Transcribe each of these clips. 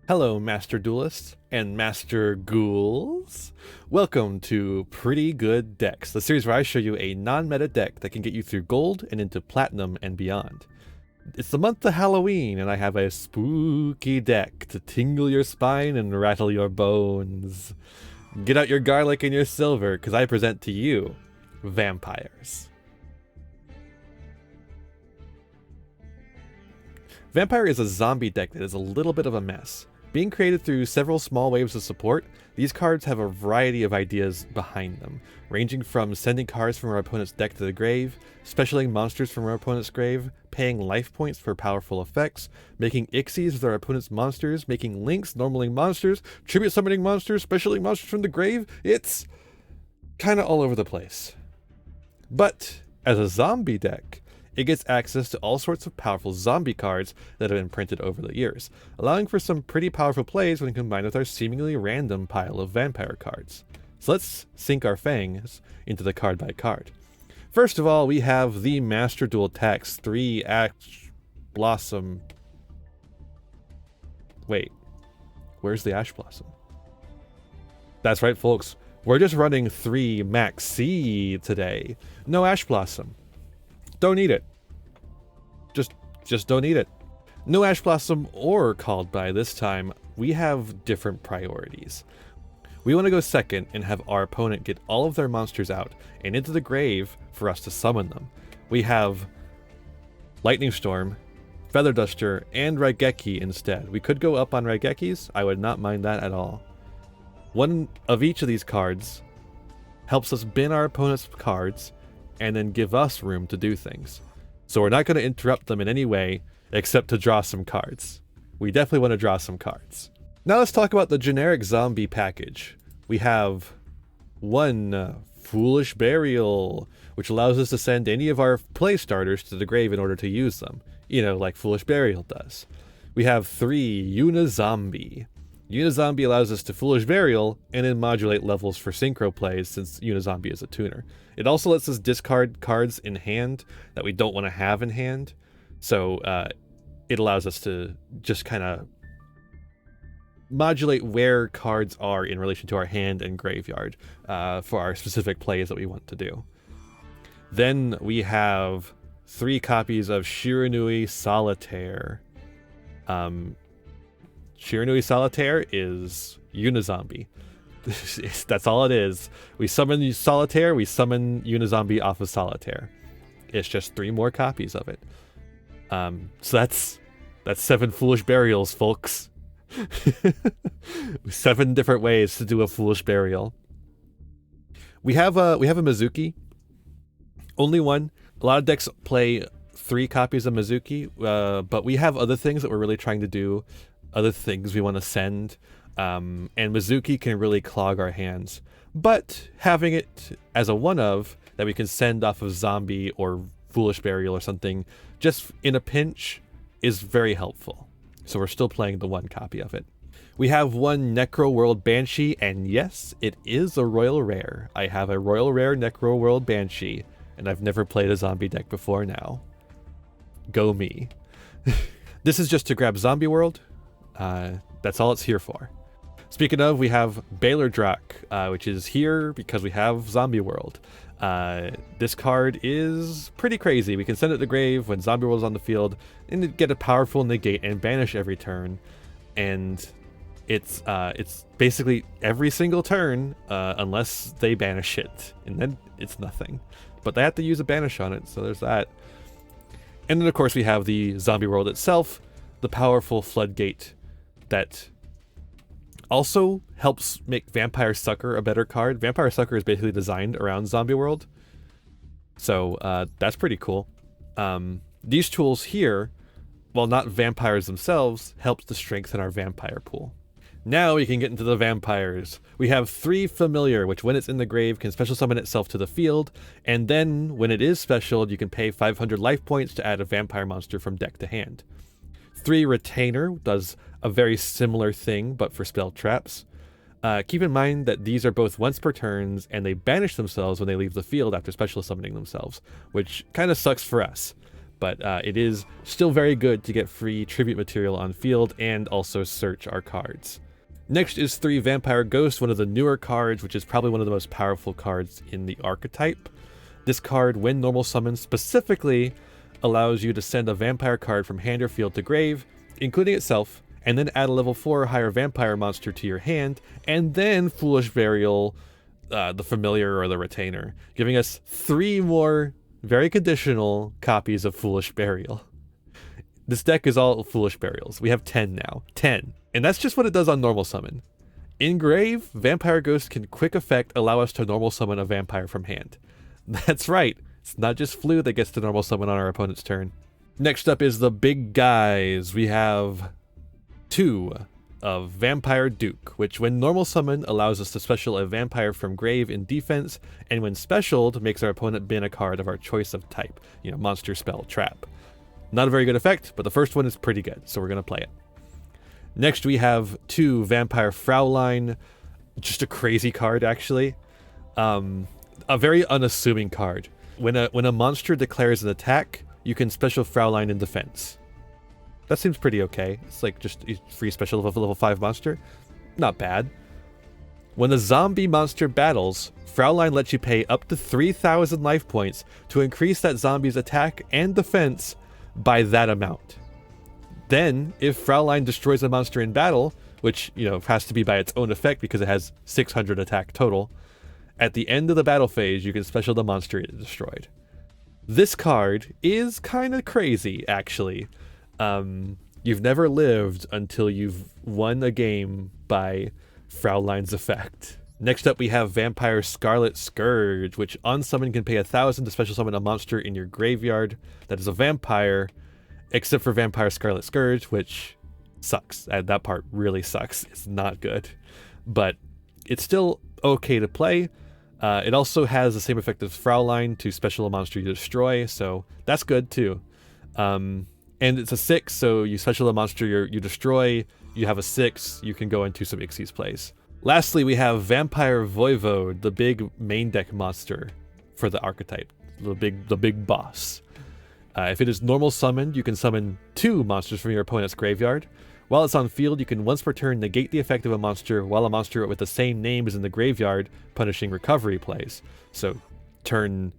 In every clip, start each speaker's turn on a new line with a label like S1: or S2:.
S1: Hello, Master Duelists and Master Ghouls. Welcome to Pretty Good Decks, the series where I show you a non-meta deck that can get you through gold and into platinum and beyond. It's the month of Halloween, and I have a spooky deck to tingle your spine and rattle your bones. Get out your garlic and your silver, because I present to you vampires. Vampire is a zombie deck that is a little bit of a mess. Being created through several small waves of support, these cards have a variety of ideas behind them, ranging from sending cards from our opponent's deck to the grave, specialing monsters from our opponent's grave, paying life points for powerful effects, making Ixies with our opponent's monsters, making links, normaling monsters, tribute summoning monsters, specialing monsters from the grave. It's kinda all over the place. But as a zombie deck, it gets access to all sorts of powerful zombie cards that have been printed over the years, allowing for some pretty powerful plays when combined with our seemingly random pile of vampire cards. So let's sink our fangs into the card by card. First of all, we have the Master Duel Tax 3 Ash Blossom. Wait, where's the Ash Blossom? That's right, folks. We're just running 3 Max C today. No Ash Blossom. Don't need it. Just don't need it. No Ash Blossom or Called By this time. We have different priorities. We want to go second and have our opponent get all of their monsters out and into the grave for us to summon them. We have Lightning Storm, Feather Duster, and Raigeki instead. We could go up on Raigekis. I would not mind that at all. One of each of these cards helps us bin our opponent's cards and then give us room to do things. So we're not going to interrupt them in any way except to draw some cards. We definitely want to draw some cards. Now let's talk about the generic zombie package. We have one Foolish Burial, which allows us to send any of our play starters to the grave in order to use them. You know, like Foolish Burial does. We have 3 Unizombie. Unizombie allows us to Foolish Burial and then modulate levels for synchro plays since Unizombie is a tuner. It also lets us discard cards in hand that we don't want to have in hand. So it allows us to just kind of modulate where cards are in relation to our hand and graveyard for our specific plays that we want to do. Then we have 3 copies of Shiranui Solitaire. Shiranui Solitaire is Unizombie. That's all it is. We summon Solitaire, we summon Unizombie off of Solitaire. It's just 3 more copies of it. So that's 7 Foolish Burials, folks. 7 different ways to do a Foolish Burial. We have a Mizuki. Only one. A lot of decks play 3 copies of Mizuki, but we have other things that we're really trying to do. Other things we want to send, and Mizuki can really clog our hands. But having it as a one-of that we can send off of Zombie or Foolish Burial or something, just in a pinch, is very helpful. So we're still playing the 1 copy of it. We have 1 Necro World Banshee, and yes, it is a Royal Rare. I have a Royal Rare Necro World Banshee, and I've never played a zombie deck before now. Go me. This is just to grab Zombie World. That's all it's here for. Speaking of, we have Baylor Drak, which is here because we have Zombie World. This card is pretty crazy. We can send it to the grave when Zombie World is on the field and get a powerful negate and banish every turn. And it's basically every single turn unless they banish it, and then it's nothing. But they have to use a banish on it, so there's that. And then of course we have the Zombie World itself, the powerful Floodgate that also helps make Vampire Sucker a better card. Vampire Sucker is basically designed around Zombie World. So that's pretty cool. These tools here, while not vampires themselves, helps to strengthen our vampire pool. Now we can get into the vampires. We have 3 Familiar, which when it's in the grave can special summon itself to the field, and then when it is specialed, you can pay 500 life points to add a vampire monster from deck to hand. 3 Retainer does a very similar thing, but for spell traps. Keep in mind that these are both once per turns, and they banish themselves when they leave the field after special summoning themselves, which kind of sucks for us. but it is still very good to get free tribute material on field and also search our cards. Next is 3 Vampire Ghost, one of the newer cards, which is probably one of the most powerful cards in the archetype. This card, when normal summoned, specifically allows you to send a vampire card from hand or field to grave, including itself, and then add a level 4 or higher vampire monster to your hand, and then Foolish Burial the Familiar or the Retainer, giving us 3 more very conditional copies of Foolish Burial. This deck is all Foolish Burials. We have 10 now. 10. And that's just what it does on normal summon. In grave, Vampire Ghost can quick effect allow us to normal summon a vampire from hand. That's right. It's not just Flu that gets to normal summon on our opponent's turn. Next up is the big guys. We have 2 of Vampire Duke, which when normal summon allows us to special a vampire from grave in defense, and when specialed makes our opponent bin a card of our choice of type, monster, spell, trap. Not a very good effect, but the first one is pretty good, so we're going to play it. Next we have 2 Vampire Fraulein, just a crazy card actually. A very unassuming card. When a monster declares an attack, you can special Fraulein in defense. That seems pretty okay. It's like just a free special of a level 5 monster. Not bad. When a zombie monster battles, Fraulein lets you pay up to 3,000 life points to increase that zombie's attack and defense by that amount. Then, if Fraulein destroys a monster in battle, which, has to be by its own effect because it has 600 attack total, at the end of the battle phase, you can special the monster it destroyed. This card is kind of crazy, actually. You've never lived until you've won a game by Fraulein's effect. Next up we have Vampire Scarlet Scourge, which on summon can pay 1,000 to special summon a monster in your graveyard that is a vampire, except for Vampire Scarlet Scourge, which sucks. That part really sucks. It's not good, but it's still okay to play. It also has the same effect as Fraulein to special a monster you destroy, so that's good too. And it's a 6, so you special a monster you destroy, you have a 6, you can go into some Xyz plays. Lastly, we have Vampire Voivode, the big main deck monster for the archetype, the big boss. If it is normal summoned, you can summon 2 monsters from your opponent's graveyard. While it's on field, you can once per turn negate the effect of a monster while a monster with the same name is in the graveyard, punishing recovery plays. So turn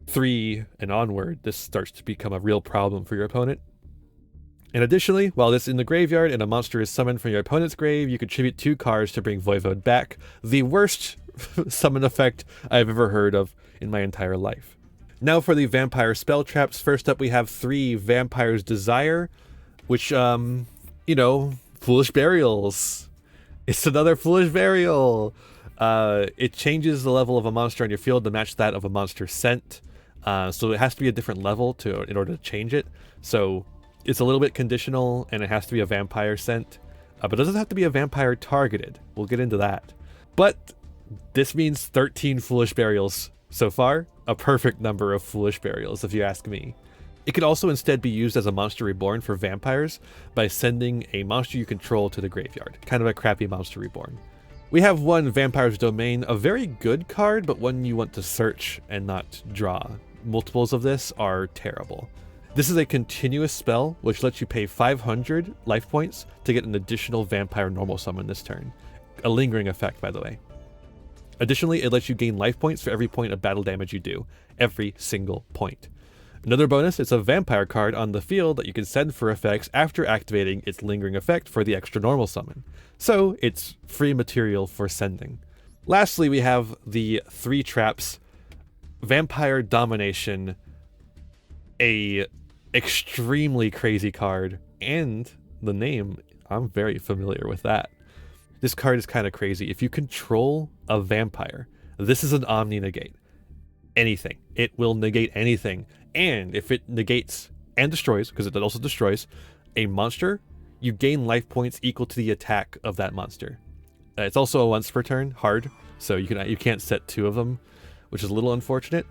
S1: 3 and onward, this starts to become a real problem for your opponent. And additionally, while this is in the graveyard and a monster is summoned from your opponent's grave, you contribute 2 cards to bring Voivode back. The worst summon effect I've ever heard of in my entire life. Now for the Vampire Spell Traps. First up we have 3 Vampire's Desire, which, Foolish Burials. It's another Foolish Burial. It changes the level of a monster on your field to match that of a monster sent. So it has to be a different level in order to change it. So it's a little bit conditional, and it has to be a vampire sent, but it doesn't have to be a vampire targeted. We'll get into that. But this means 13 Foolish Burials so far, a perfect number of Foolish Burials if you ask me. It could also instead be used as a monster reborn for vampires by sending a monster you control to the graveyard, kind of a crappy monster reborn. We have 1 Vampire's Domain, a very good card, but one you want to search and not draw. Multiples of this are terrible. This is a continuous spell, which lets you pay 500 life points to get an additional vampire normal summon this turn. A lingering effect, by the way. Additionally, it lets you gain life points for every point of battle damage you do. Every single point. Another bonus, it's a vampire card on the field that you can send for effects after activating its lingering effect for the extra normal summon. So, it's free material for sending. Lastly, we have the 3 traps. Vampire Domination, a extremely crazy card, and the name, I'm very familiar with that. This card is kind of crazy. If you control a vampire, this is an Omni Negate. Anything. It will negate anything. And if it negates and destroys, because it also destroys, a monster, you gain life points equal to the attack of that monster. It's also a once per turn, hard, so you can't set 2 of them, which is a little unfortunate,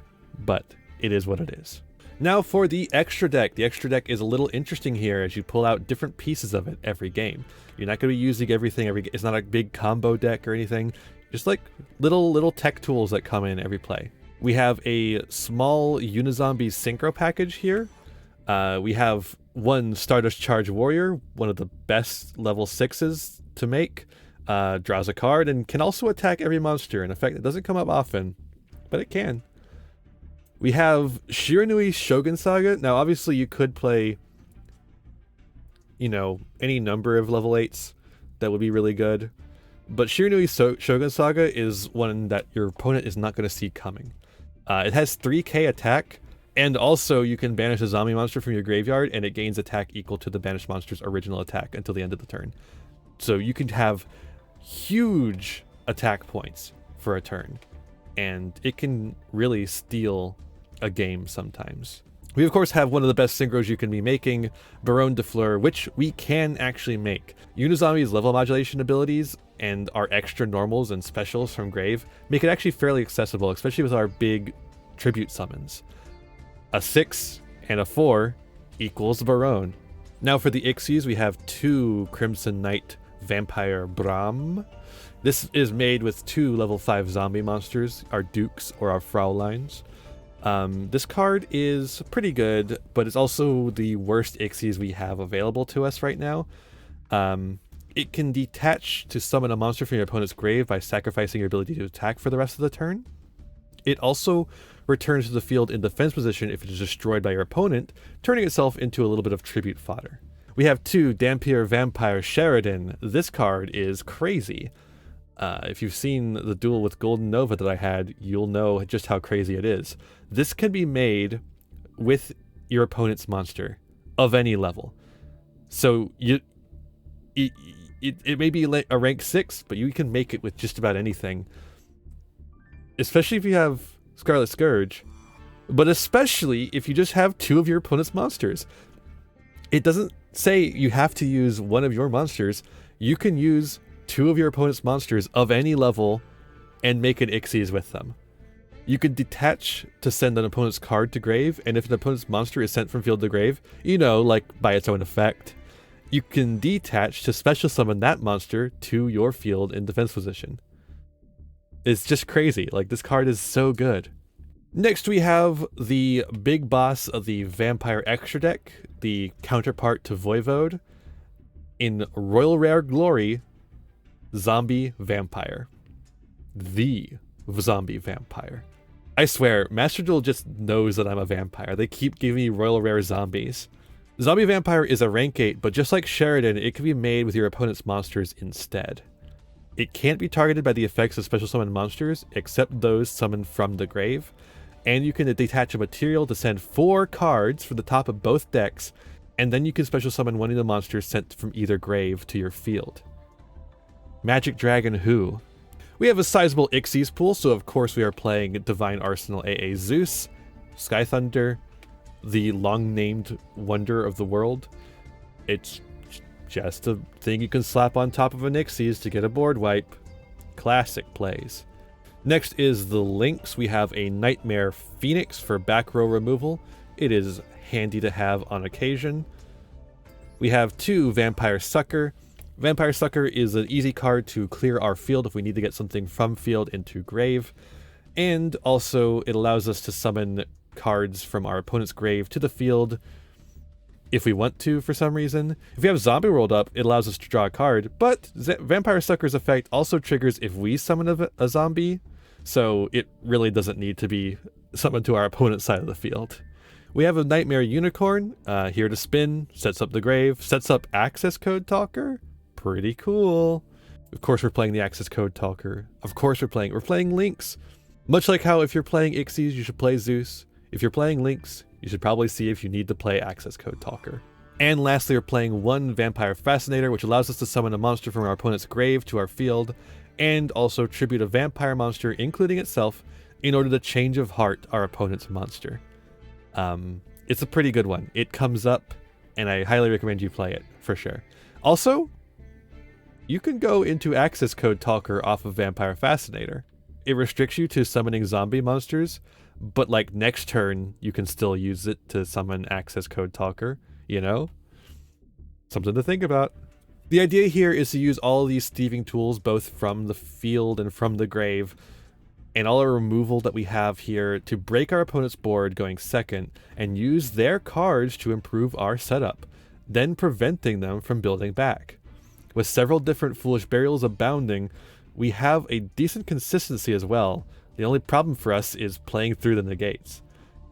S1: but it is what it is. Now for the extra deck. The extra deck is a little interesting here as you pull out different pieces of it every game. You're not going to be using everything it's not a big combo deck or anything. Just like little tech tools that come in every play. We have a small Unizombies synchro package here. We have one Stardust Charge Warrior, one of the best level 6s to make. Draws a card and can also attack every monster. In effect, it doesn't come up often, but it can. We have Shiranui Shogun Saga. Now, obviously, you could play, any number of level 8s that would be really good. But Shiranui Shogun Saga is one that your opponent is not going to see coming. It has 3k attack, and also you can banish a zombie monster from your graveyard, and it gains attack equal to the banished monster's original attack until the end of the turn. So you can have huge attack points for a turn, and it can really steal a game sometimes. We of course have one of the best synchros you can be making, Baronne de Fleur, which we can actually make. Unizombie's level modulation abilities and our extra normals and specials from Grave make it actually fairly accessible, especially with our big tribute summons. A 6 and a 4 equals Baronne. Now for the Ixies, we have 2 Crimson Knight Vampire Bram. This is made with 2 level 5 zombie monsters, our Dukes or our Fraulines. This card is pretty good, but it's also the worst Ixies we have available to us right now. It can detach to summon a monster from your opponent's grave by sacrificing your ability to attack for the rest of the turn. It also returns to the field in defense position if it is destroyed by your opponent, turning itself into a little bit of tribute fodder. We have 2 Dampier Vampire Sheridan. This card is crazy. If you've seen the duel with Golden Nova that I had, you'll know just how crazy it is. This can be made with your opponent's monster of any level. So it may be a rank 6, but you can make it with just about anything. Especially if you have Scarlet Scourge, but especially if you just have 2 of your opponent's monsters. It doesn't say you have to use one of your monsters. You can use 2 of your opponent's monsters of any level and make an Ixies with them. You can detach to send an opponent's card to grave, and if an opponent's monster is sent from field to grave, like by its own effect, you can detach to special summon that monster to your field in defense position. It's just crazy. Like, this card is so good. Next we have the big boss of the Vampire Extra deck, the counterpart to Voivode, in Royal Rare Glory, Zombie Vampire. The Zombie Vampire. I swear, Master Duel just knows that I'm a vampire. They keep giving me Royal Rare zombies. Zombie Vampire is a rank 8, but just like Sheridan, it can be made with your opponent's monsters instead. It can't be targeted by the effects of special summon monsters, except those summoned from the grave, and you can detach a material to send 4 cards from the top of both decks, and then you can special summon one of the monsters sent from either grave to your field. Magic Dragon Who? We have a sizable Ixies pool, so of course we are playing Divine Arsenal AA Zeus, Sky Thunder, the long-named wonder of the world. It's just a thing you can slap on top of an Ixies to get a board wipe. Classic plays. Next is the Lynx. We have a Nightmare Phoenix for back row removal. It is handy to have on occasion. We have 2 Vampire Sucker. Vampire Sucker is an easy card to clear our field if we need to get something from field into grave. And also it allows us to summon cards from our opponent's grave to the field if we want to for some reason. If we have Zombie World up, it allows us to draw a card, but Vampire Sucker's effect also triggers if we summon a zombie, so it really doesn't need to be summoned to our opponent's side of the field. We have a Nightmare Unicorn, here to spin, sets up the grave, sets up Access Code Talker. Pretty cool. Of course we're playing the Access Code Talker. Of course we're playing Lynx. Much like how if you're playing Ixies, you should play Zeus. If you're playing Lynx, you should probably see if you need to play Access Code Talker. And lastly, we're playing 1 Vampire Fascinator, which allows us to summon a monster from our opponent's grave to our field, and also tribute a vampire monster, including itself, in order to change of heart our opponent's monster. It's a pretty good one. It comes up, and I highly recommend you play it, for sure. Also, you can go into Access Code Talker off of Vampire Fascinator. It restricts you to summoning zombie monsters, but like next turn, you can still use it to summon Access Code Talker, Something to think about. The idea here is to use all of these thieving tools, both from the field and from the grave, and all our removal that we have here to break our opponent's board going second and use their cards to improve our setup, then preventing them from building back. With several different Foolish Burials abounding, we have a decent consistency as well. The only problem for us is playing through the negates.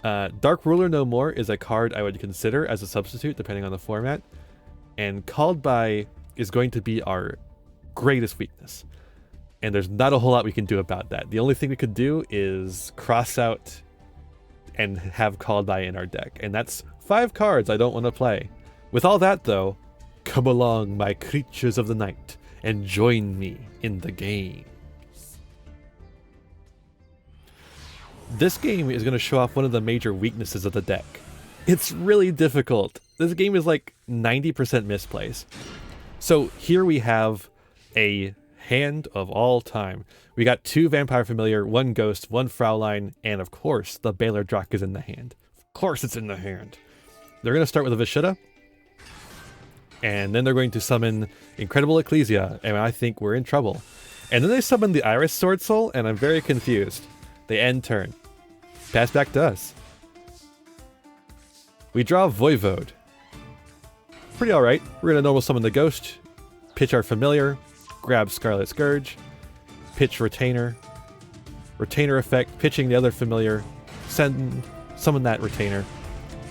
S1: Dark Ruler No More is a card I would consider as a substitute depending on the format, and Called By is going to be our greatest weakness. And there's not a whole lot we can do about that. The only thing we could do is cross out and have Called By in our deck, and that's 5 cards I don't want to play. With all that though, come along my creatures of the night and join me in the game. This game is going to show off one of the major weaknesses of the deck. It's really difficult. This game is like 90% misplays. So here we have a hand of all time. We got 2 Vampire Familiar, 1 Ghost, 1 Fraulein, and of course the Baylor Drak is in the hand. Of course it's in the hand. They're going to start with a Vishuddha, and then they're going to summon Incredible Ecclesia, and I think we're in trouble. And then they summon the Iris Sword Soul, and I'm very confused. They end turn. Pass back to us. We draw Voivode. Pretty alright. We're going to normal summon the Ghost, pitch our Familiar, grab Scarlet Scourge, pitch Retainer, Retainer effect, pitching the other Familiar, summon that Retainer,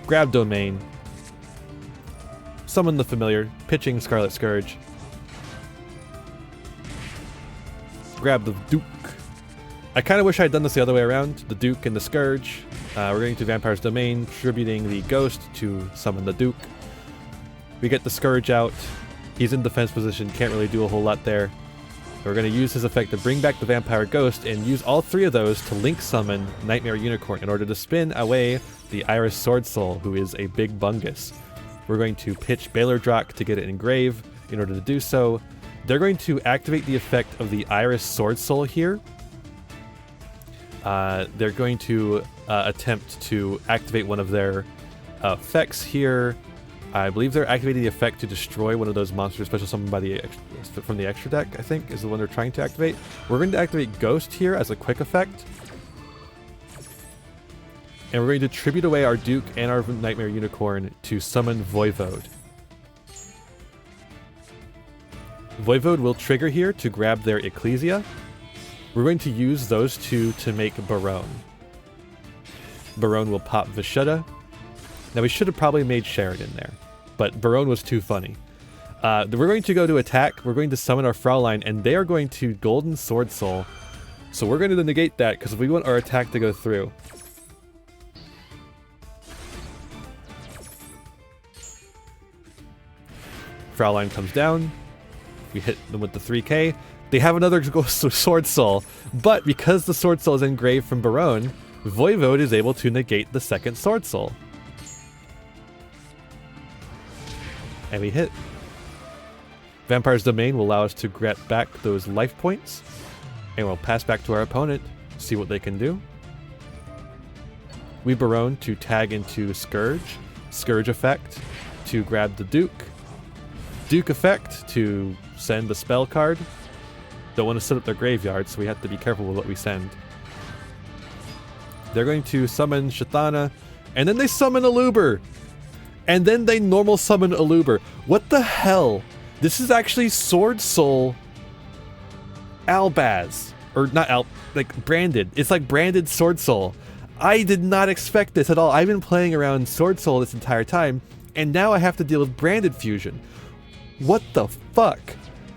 S1: grab Domain, summon the Familiar, pitching Scarlet Scourge, grab the Duke. I kind of wish I had done this the other way around, the Duke and the Scourge. We're going to Vampire's Domain, tributing the Ghost to summon the Duke. We get the Scourge out. He's in defense position, can't really do a whole lot there. We're going to use his effect to bring back the Vampire Ghost and use all 3 of those to link summon Nightmare Unicorn in order to spin away the Iris Sword Soul, who is a big bungus. We're going to pitch Baylor Drak to get it engrave in order to do so. They're going to activate the effect of the Iris Sword Soul here. They're going to attempt to activate one of their effects here. I believe they're activating the effect to destroy one of those monsters special summoned by from the extra deck, I think, is the one they're trying to activate. We're going to activate Ghost here as a quick effect. And we're going to tribute away our Duke and our Nightmare Unicorn to summon Voivode. Voivode will trigger here to grab their Ecclesia. We're going to use those 2 to make Barone. Barone will pop Vishuddha. Now we should have probably made Sheridan there, but Barone was too funny. We're going to go to attack. We're going to summon our Fraulein, and they are going to Golden Sword Soul. So we're going to negate that because we want our attack to go through. Fraulein comes down. We hit them with the 3k. They have another Sword Soul, but because the Sword Soul is engraved from Barone, Voivode is able to negate the second Sword Soul. And we hit. Vampire's Domain will allow us to get back those life points, and we'll pass back to our opponent, see what they can do. We Barone to tag into Scourge, Scourge effect to grab the Duke, Duke effect to send the spell card. Don't want to set up their graveyard, so we have to be careful with what we send. They're going to summon Shatana, and then they summon Aluber. And then they normal summon Aluber. What the hell? This is actually Sword Soul Albaz. Or not like branded. It's like branded Sword Soul. I did not expect this at all. I've been playing around Sword Soul this entire time, and now I have to deal with branded fusion. What the fuck?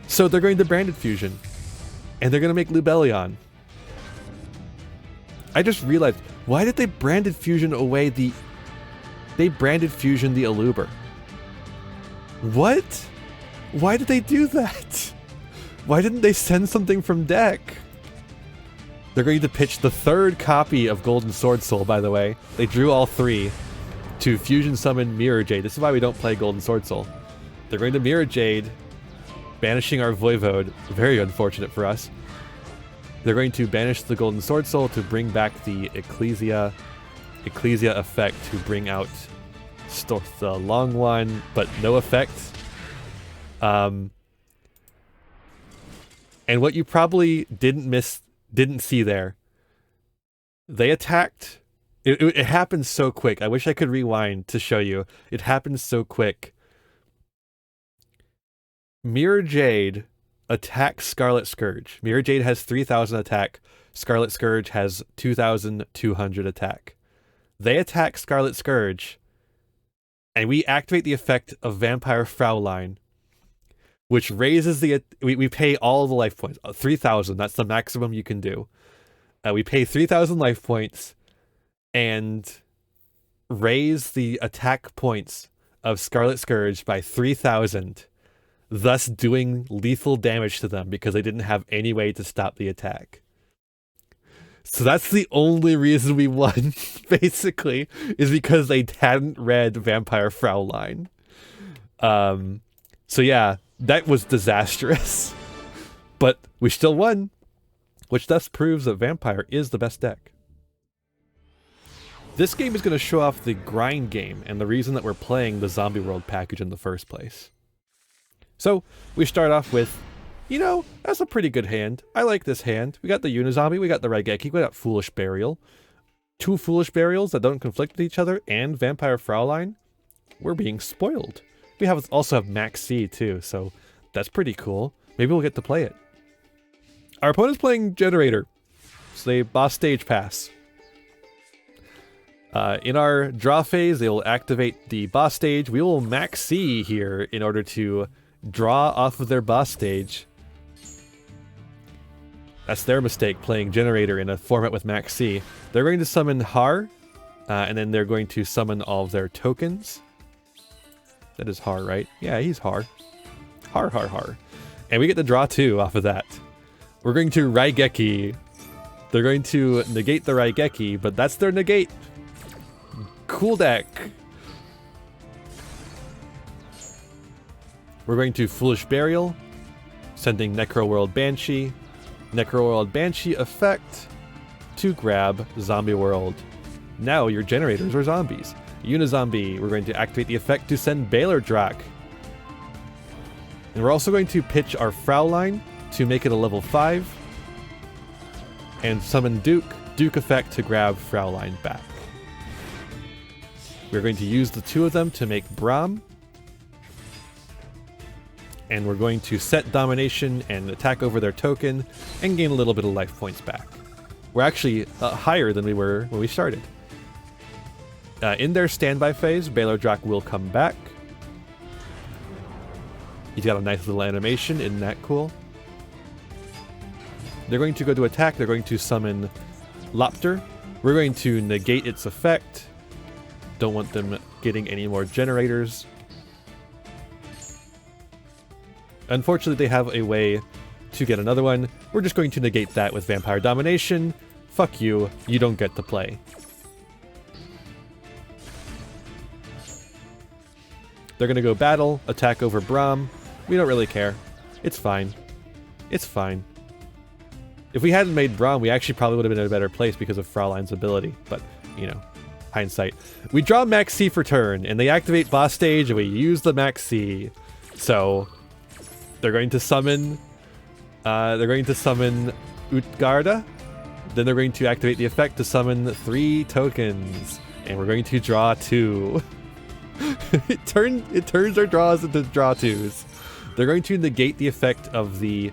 S1: So they're going to branded fusion, and they're going to make Lubellion. I just realized, why did they branded fusion away the... They branded fusion the Aluber. What? Why did they do that? Why didn't they send something from deck? They're going to pitch the 3rd copy of Golden Sword Soul, by the way. They drew all 3 to fusion summon Mirror Jade. This is why we don't play Golden Sword Soul. They're going to Mirror Jade, banishing our Voivode. Very unfortunate for us. They're going to banish the Golden Sword Soul to bring back the Ecclesia effect to bring out the long one, but no effect. And what you probably didn't see there They attacked. It happened so quick. I wish I could rewind to show you. It happened so quick. Mirror Jade attacks Scarlet Scourge. Mirror Jade has 3,000 attack. Scarlet Scourge has 2,200 attack. They attack Scarlet Scourge, and we activate the effect of Vampire Fraulein, which raises the... We pay all the life points. 3,000, that's the maximum you can do. We pay 3,000 life points and raise the attack points of Scarlet Scourge by 3,000, thus doing lethal damage to them because they didn't have any way to stop the attack. So that's the only reason we won, basically, is because they hadn't read Vampire Fraulein. So yeah, that was disastrous. But we still won, which thus proves that Vampire is the best deck. This game is going to show off the grind game and the reason that we're playing the Zombie World package in the first place. So we start off with, you know, that's a pretty good hand. I like this hand. We got the Unizombie, we got the Raigeki, we got Foolish Burial. 2 Foolish Burials that don't conflict with each other, and Vampire Fraulein. We're being spoiled. We also have Max C too, so that's pretty cool. Maybe we'll get to play it. Our opponent's playing Generator, so they boss stage pass. In our draw phase, they will activate the boss stage. We will Max C here in order to draw off of their boss stage. That's their mistake, playing Generator in a format with Max C. They're going to summon Har, and then they're going to summon all of their tokens. That is Har, right? Yeah, he's Har. Har, Har, Har. And we get to draw 2 off of that. We're going to Raigeki. They're going to negate the Raigeki, but that's their negate. Cool deck. We're going to Foolish Burial, sending Necroworld Banshee. Necroworld Banshee effect to grab Zombie World. Now your generators are zombies. Unizombie, we're going to activate the effect to send Baylor Drak. And we're also going to pitch our Fraulein to make it a level 5. And summon Duke effect to grab Fraulein back. We're going to use the 2 of them to make Braum. And we're going to set Domination and attack over their token and gain a little bit of life points back. We're actually higher than we were when we started. In their standby phase, Baylor Drak will come back. He's got a nice little animation, isn't that cool? They're going to go to attack, they're going to summon Lopter. We're going to negate its effect. Don't want them getting any more generators. Unfortunately, they have a way to get another one. We're just going to negate that with Vampire Domination. Fuck you, you don't get to play. They're going to go battle, attack over Braum. We don't really care. It's fine. It's fine. If we hadn't made Braum, we actually probably would have been in a better place because of Fraulein's ability. But, you know, hindsight. We draw Max C for turn, and they activate boss stage, and we use the Max C. So... they're going to summon Utgarda. Then they're going to activate the effect to summon 3 tokens. And we're going to draw 2. it turns our draws into draw 2s. They're going to negate the effect of the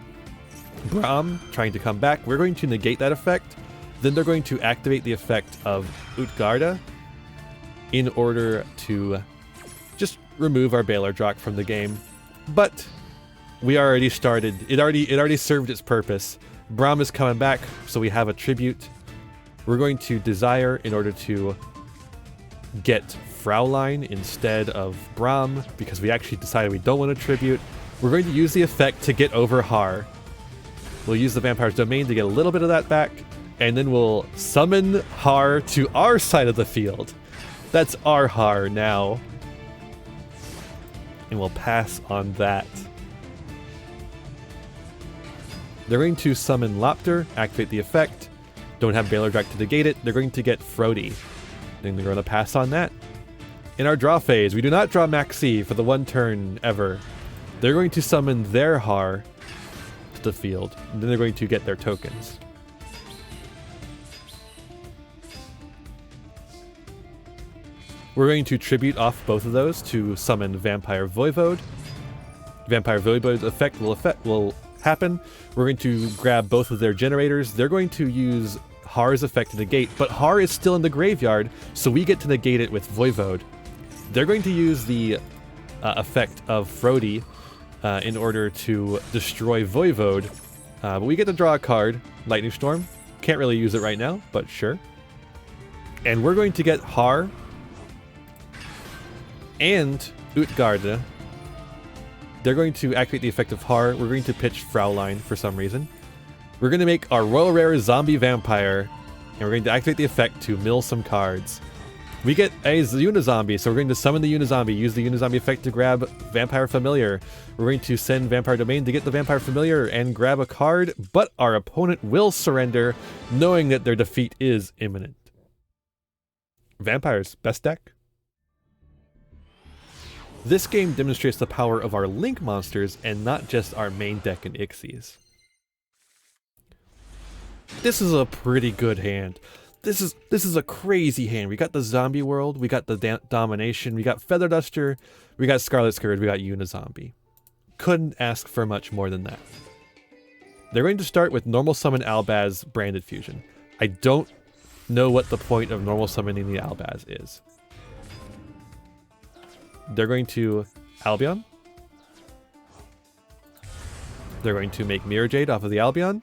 S1: Braum trying to come back. We're going to negate that effect. Then they're going to activate the effect of Utgarda in order to just remove our Baylor Drak from the game. But we already started. It already served its purpose. Braum is coming back, so we have a tribute. We're going to Desire in order to get Fraulein instead of Braum, because we actually decided we don't want a tribute. We're going to use the effect to get over Har. We'll use the Vampire's Domain to get a little bit of that back, and then we'll summon Har to our side of the field. That's our Har now. And we'll pass on that. They're going to summon Lopter, activate the effect. Don't have Baylor Drak to negate it. They're going to get Frody. Then they're going to pass on that. In our draw phase, we do not draw Maxi for the 1 turn ever. They're going to summon their Har to the field. And then they're going to get their tokens. We're going to tribute off both of those to summon Vampire Voivode. Vampire Voivode's effect will happen. We're going to grab both of their generators. They're going to use Har's effect to negate, but Har is still in the graveyard, so we get to negate it with Voivode. They're going to use the effect of Frody in order to destroy Voivode, but we get to draw a card, Lightning Storm. Can't really use it right now, but sure. And we're going to get Har and Utgarde. They're going to activate the effect of Har. We're going to pitch Fraulein for some reason. We're going to make our Royal Rare Zombie Vampire, and we're going to activate the effect to mill some cards. We get a Unizombie, so we're going to summon the Unizombie, use the Unizombie effect to grab Vampire Familiar. We're going to send Vampire Domain to get the Vampire Familiar and grab a card, but our opponent will surrender, knowing that their defeat is imminent. Vampires, best deck? This game demonstrates the power of our Link monsters and not just our main deck and Ixies. This is a pretty good hand. This is a crazy hand. We got the Zombie World, we got the Domination, we got Feather Duster, we got Scarlet Scourge, we got Unizombie. Couldn't ask for much more than that. They're going to start with Normal Summon Albaz Branded Fusion. I don't know what the point of normal summoning the Albaz is. They're going to Albion. They're going to make Mirror Jade off of the Albion.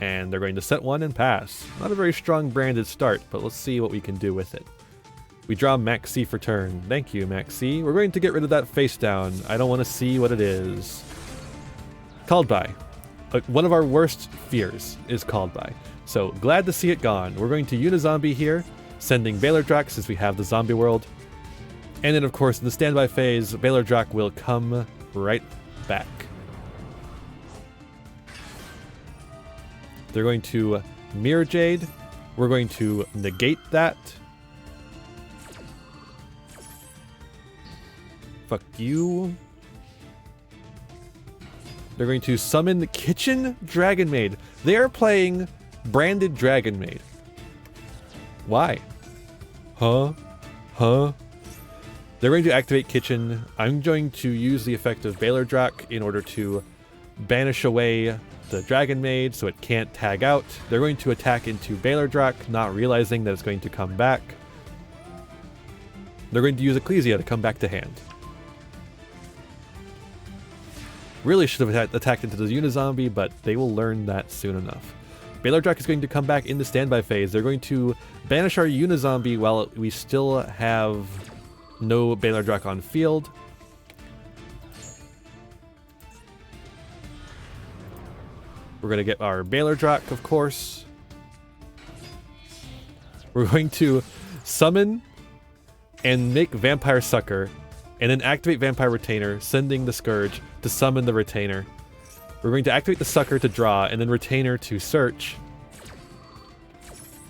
S1: And they're going to set one and pass. Not a very strong branded start, but let's see what we can do with it. We draw Maxi for turn. Thank you, Maxi. We're going to get rid of that face down. I don't want to see what it is. Called by. One of our worst fears is called by. So glad to see it gone. We're going to Unizombie here, sending Baylor Drac since we have the Zombie World. And then of course in the standby phase, Baylor Drac will come right back. They're going to Mirror Jade. We're going to negate that. Fuck you. They're going to summon the Kitchen Dragon Maid. They are playing Branded Dragon Maid. Why? Huh? They're going to activate Kitchen. I'm going to use the effect of Baylor Drac in order to banish away the Dragon Maid so it can't tag out. They're going to attack into Baylor Drac, not realizing that it's going to come back. They're going to use Ecclesia to come back to hand. Really should have attacked into the Unizombie, but they will learn that soon enough. Baylor Drac is going to come back in the standby phase. They're going to banish our Unizombie while we still have no Baylor Drac on field. We're going to get our Baylor Drac, of course. We're going to summon and make Vampire Sucker, and then activate Vampire Retainer, sending the Scourge to summon the Retainer. We're going to activate the Sucker to draw, and then Retainer to search.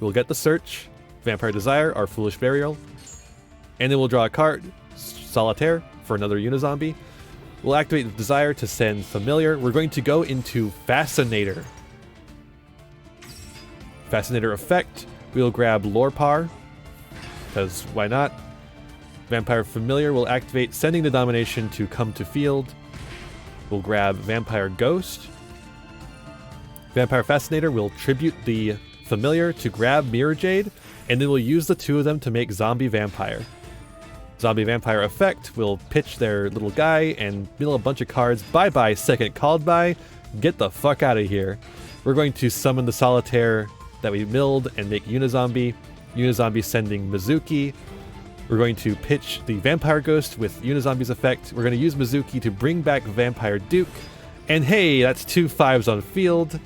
S1: We'll get the Search, Vampire Desire, our Foolish Burial, and then we'll draw a card, Solitaire, for another Unizombie. We'll activate the Desire to send Familiar. We're going to go into Fascinator. Fascinator effect. We'll grab Lorpar, because why not? Vampire Familiar will activate, sending the Domination to come to field. We'll grab Vampire Ghost. Vampire Fascinator will tribute the Familiar to grab Mirror Jade, and then we'll use the two of them to make Zombie Vampire. Zombie Vampire effect will pitch their little guy and mill a bunch of cards. Bye-bye, second called by. Get the fuck out of here. We're going to summon the Solitaire that we milled and make Unizombie. Unizombie sending Mizuki. We're going to pitch the Vampire Ghost with Unizombie's effect. We're going to use Mizuki to bring back Vampire Duke. And hey, that's 2 5s on field.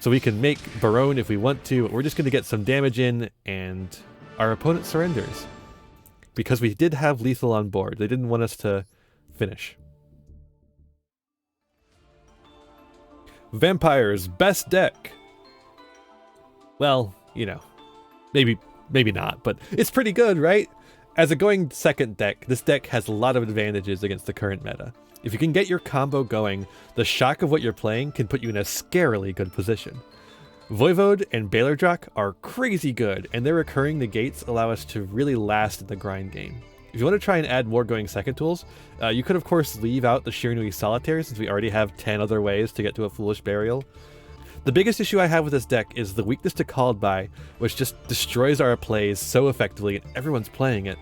S1: So we can make Barone if we want to, but we're just going to get some damage in, and our opponent surrenders. Because we did have lethal on board. They didn't want us to finish. Vampires, best deck. Well, you know, maybe not, but it's pretty good, right? As a going second deck, this deck has a lot of advantages against the current meta. If you can get your combo going, the shock of what you're playing can put you in a scarily good position. Voivode and Baylordrak are crazy good, and their recurring negates allow us to really last in the grind game. If you want to try and add more going second tools, you could of course leave out the Shiranui Solitaire since we already have 10 other ways to get to a Foolish Burial. The biggest issue I have with this deck is the weakness to Called By, which just destroys our plays so effectively and everyone's playing it.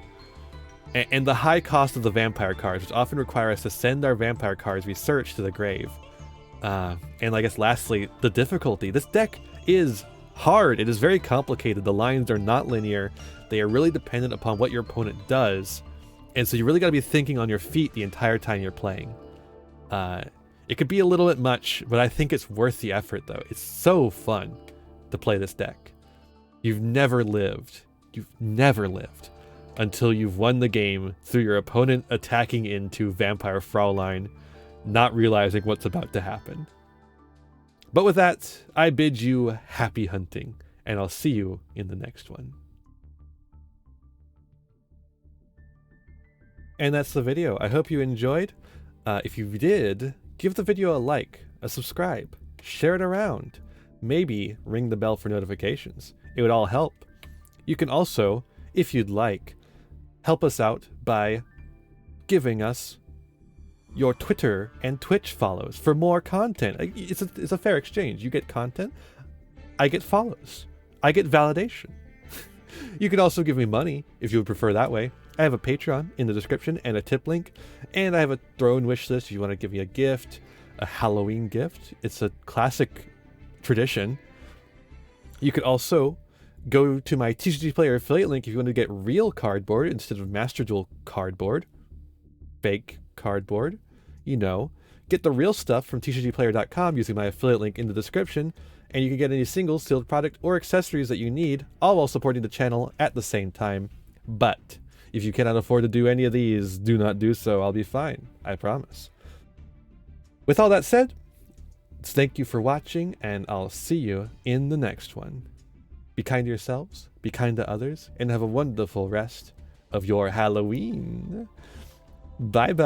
S1: And the high cost of the vampire cards, which often require us to send our vampire cards we search to the grave. And I guess lastly, the difficulty. This deck is hard. It is very complicated. The lines are not linear. They are really dependent upon what your opponent does. And so you really got to be thinking on your feet the entire time you're playing. It could be a little bit much, but I think it's worth the effort though. It's so fun to play this deck. You've never lived until you've won the game through your opponent attacking into Vampire Fraulein, not realizing what's about to happen. But with that, I bid you happy hunting, and I'll see you in the next one. And that's the video. I hope you enjoyed. If you did, give the video a like, a subscribe, share it around, maybe ring the bell for notifications. It would all help. You can also, if you'd like, help us out by giving us your Twitter and Twitch follows for more content. It's a fair exchange. You get content, I get follows, I get validation. You can also give me money if you would prefer that way. I have a Patreon in the description and a tip link, and I have a throne wish list if you want to give me a gift, a Halloween gift. It's a classic tradition. You could also go to my TCG Player affiliate link if you want to get real cardboard instead of Master Duel cardboard. Fake cardboard, you know. Get the real stuff from tcgplayer.com using my affiliate link in the description, and you can get any single sealed product or accessories that you need, all while supporting the channel at the same time. But if you cannot afford to do any of these, do not do so. I'll be fine, I promise. With all that said, thank you for watching, and I'll see you in the next one. Be kind to yourselves, be kind to others, and have a wonderful rest of your Halloween. Bye-bye.